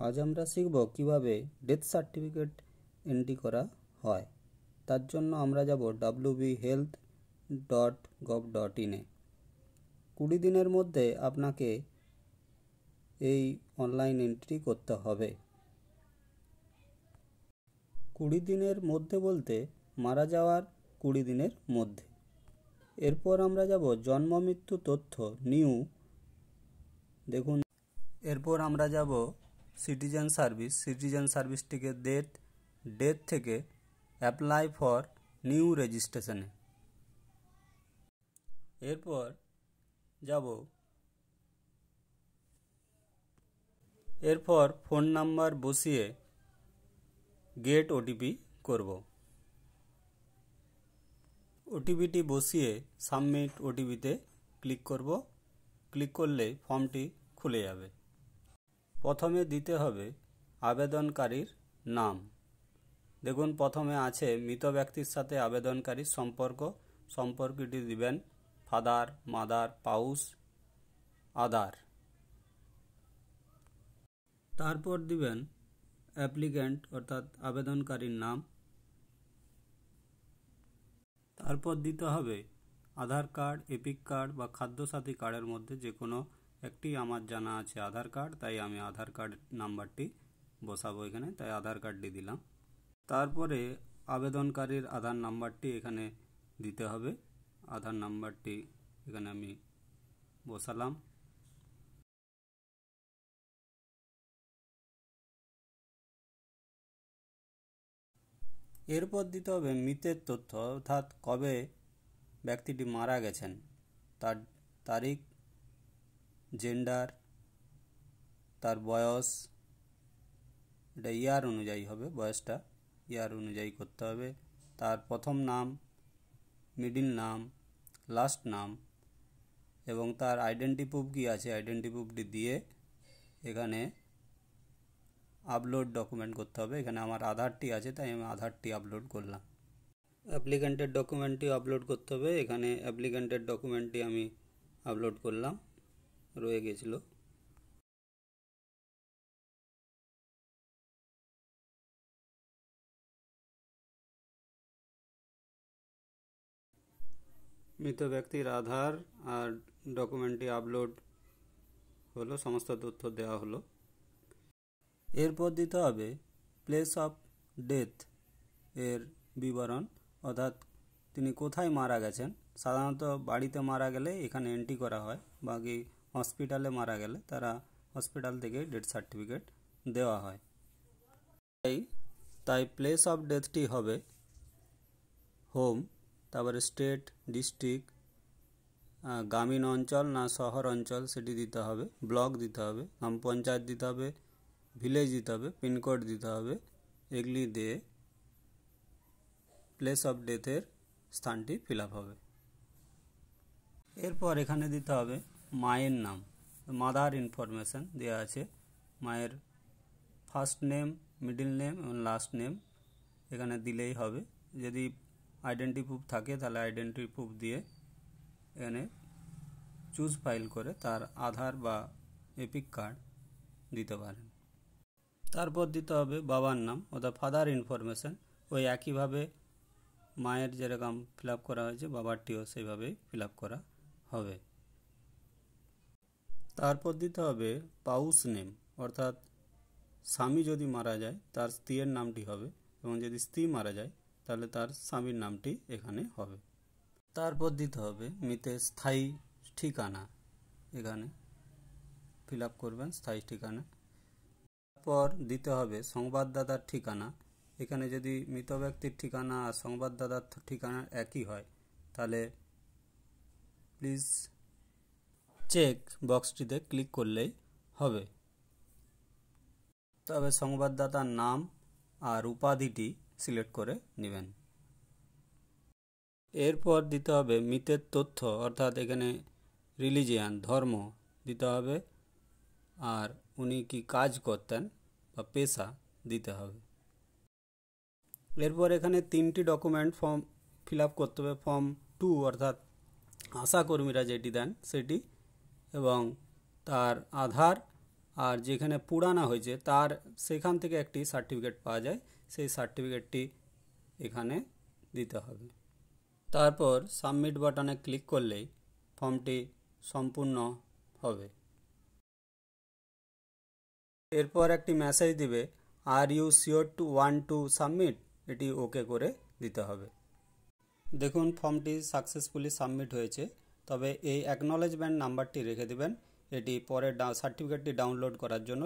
আজ আমরা শিখব কিভাবে ডেথ সার্টিফিকেট এন্ট্রি করা হয়। তার জন্য আমরা যাব wbhealth.gov.in এ। 20 দিনের মধ্যে আপনাকে এই অনলাইন এন্ট্রি করতে হবে। 20 দিনের মধ্যে বলতে মারা যাওয়ার 20 দিনের মধ্যে। এরপর আমরা যাব জন্ম মৃত্যু তথ্য নিউ। দেখুন, এরপর আমরা যাব সিটিজেন সার্ভিসটিকে ডেট থেকে অ্যাপ্লাই ফর নিউ রেজিস্ট্রেশনে। এরপর ফোন নাম্বার বসিয়ে গেট ওটিপি করব। ওটিপিটি বসিয়ে সাবমিট ওটিপিতে ক্লিক করব। ক্লিক করলে ফর্মটি খুলে যাবে। প্রথমে দিতে হবে আবেদনকারীর নাম। দেখুন, প্রথমে আছে মৃত ব্যক্তির সাথে আবেদনকারীর সম্পর্কটি দিবেন ফাদার, মাদার, পাউস, আদার। তারপর দিবেন অ্যাপ্লিক্যান্ট অর্থাৎ আবেদনকারীর নাম। তারপর দিতে হবে আধার কার্ড, এপিক কার্ড বা খাদ্যসাথী কার্ডের মধ্যে যে কোনো একটি। আমার জানা আছে আধার কার্ড, তাই আমি আধার কার্ড নাম্বারটি বসাবো এখানে, তাই আধার কার্ডটি দিলাম। তারপরে আবেদনকারীর আধার নাম্বারটি এখানে দিতে হবে। আধার নাম্বারটি এখানে আমি বসালাম। এরপর দিতে হবে মৃতের তথ্য, অর্থাৎ কবে ব্যক্তিটি মারা গেছেন, তার তারিখ, জেন্ডার, তার বয়স, এটা ইয়ার অনুযায়ী হবে, বয়সটা ইয়ার অনুযায়ী করতে হবে। তার প্রথম নাম, মিডিল নাম, লাস্ট নাম এবং তার আইডেন্টি প্রুফ কী আছে আইডেন্টি প্রুফটি দিয়ে এখানে আপলোড ডকুমেন্ট করতে হবে। এখানে আমার আধারটি আছে, তাই আমি আধারটি আপলোড করলাম। অ্যাপ্লিক্যান্টের ডকুমেন্টটি আপলোড করতে হবে। এখানে অ্যাপ্লিক্যান্টের ডকুমেন্টটি আমি আপলোড করলাম, রয়ে গেছিল। মৃত ব্যক্তির আধার আর ডকুমেন্টটি আপলোড হলো, সমস্ত তথ্য দেওয়া হলো। এরপর দিতে হবে প্লেস অফ ডেথ এর বিবরণ, অর্থাৎ তিনি কোথায় মারা গেছেন। সাধারণত বাড়িতে মারা গেলে এখানে এন্ট্রি করা হয়, বাকি হসপিটালে মারা গেলে তারা হসপিটাল থেকে ডেথ সার্টিফিকেট দেওয়া হয়। তাই প্লেস অফ ডেথটি হবে হোম, তারপরে স্টেট, ডিস্ট্রিক্ট, গ্রামীণ অঞ্চল না শহর অঞ্চল সেটি দিতে হবে, ব্লক দিতে হবে, গ্রাম পঞ্চায়েত দিতে হবে, ভিলেজ দিতে হবে, পিনকোড দিতে হবে। এগুলি দিয়ে প্লেস অফ ডেথের স্থানটি ফিল আপ হবে। এরপর এখানে দিতে হবে মায়ের নাম, মাদার ইনফরমেশন দেওয়া আছে। মায়ের ফার্স্ট নেম, মিডল নেম এবং লাস্ট নেম এখানে দিলেই হবে। যদি আইডেন্টি প্রুফ থাকে তাহলে আইডেন্টি প্রুফ দিয়ে এখানে চুজ ফাইল করে তার আধার বা এপিক কার্ড দিতে পারেন। তারপর দিতে হবে বাবার নাম, অর্থাৎ ফাদার ইনফরমেশন। ওই একইভাবে মায়ের যেরকম ফিল আপ করা হয়েছে বাবারটিও সেইভাবেই ফিল আপ করা হবে। তারপর দিতে হবে পাউস নেম, অর্থাৎ স্বামী যদি মারা যায় তার স্ত্রীর নামটি হবে, এবং যদি স্ত্রী মারা যায় তাহলে তার স্বামীর নামটি এখানে হবে। তারপর দিতে হবে মৃতের স্থায়ী ঠিকানা, এখানে ফিল আপ করবেন স্থায়ী ঠিকানা। তারপর দিতে হবে সংবাদদাতার ঠিকানা। এখানে যদি মৃত ব্যক্তির ঠিকানা আর সংবাদদাতার ঠিকানা একই হয় তাহলে প্লিজ চেক বক্সটিতে ক্লিক করলেই হবে। তবে সংবাদদাতার নাম আর উপাধিটি সিলেক্ট করে নেবেন। এরপর দিতে হবে মৃতের তথ্য, অর্থাৎ এখানে রিলিজিয়ান, ধর্ম দিতে হবে, আর উনি কি কাজ করতেন বা পেশা দিতে হবে। এরপর এখানে 3টি ডকুমেন্ট ফর্ম ফিল আপ করতে হবে। ফর্ম 2 অর্থাৎ আশাকর্মীরা যেটি দেন সেটি, এবং তার আধার আর যেখানে পুরানা হয়েছে তার সেখান থেকে একটি সার্টিফিকেট পাওয়া যায়, সেই সার্টিফিকেটটি এখানে দিতে হবে। তারপর সাবমিট বাটনে ক্লিক করলেই ফর্মটি সম্পূর্ণ হবে। এরপর একটি মেসেজ দিবে, are you sure to want to submit, এটি ওকে করে দিতে হবে। দেখুন ফর্মটি সাকসেসফুলি সাবমিট হয়েছে, তবে এই অ্যাকনলেজমেন্ট নাম্বারটি রেখে দিবেন, এটি পরে সার্টিফিকেটটি ডাউনলোড করার জন্য